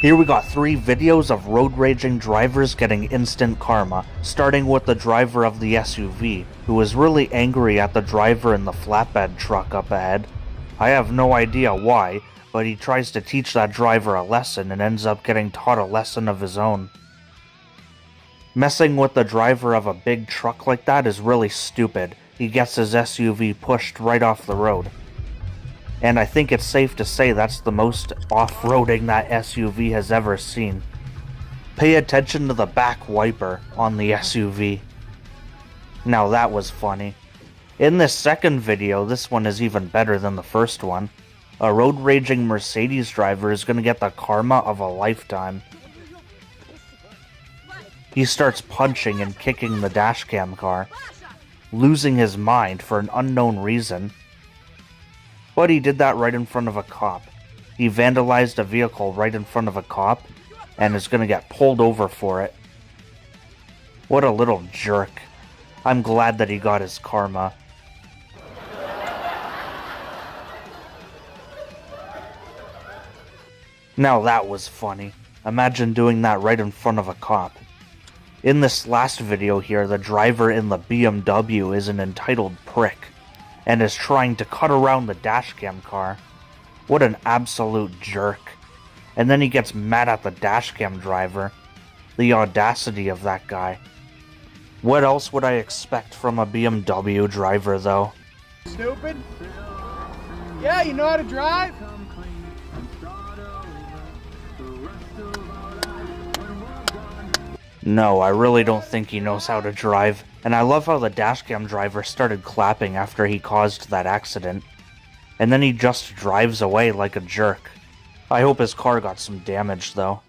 Here we got 3 videos of road raging drivers getting instant karma, starting with the driver of the SUV, who was really angry at the driver in the flatbed truck up ahead. I have no idea why, but he tries to teach that driver a lesson and ends up getting taught a lesson of his own. Messing with the driver of a big truck like that is really stupid. He gets his SUV pushed right off the road. And I think it's safe to say that's the most off-roading that SUV has ever seen. Pay attention to the back wiper on the SUV. Now that was funny. In this second video, this one is even better than the first one. A road-raging Mercedes driver is gonna get the karma of a lifetime. He starts punching and kicking the dashcam car, losing his mind for an unknown reason. But he did that right in front of a cop. He vandalized a vehicle right in front of a cop, and is gonna get pulled over for it. What a little jerk. I'm glad that he got his karma. Now that was funny. Imagine doing that right in front of a cop. In this last video here, the driver in the BMW is an entitled prick, and is trying to cut around the dashcam car. What an absolute jerk. And then he gets mad at the dashcam driver. The audacity of that guy. What else would I expect from a BMW driver, though? Stupid? Yeah, you know how to drive? No, I really don't think he knows how to drive. And I love how the dashcam driver started clapping after he caused that accident. And then he just drives away like a jerk. I hope his car got some damage, though.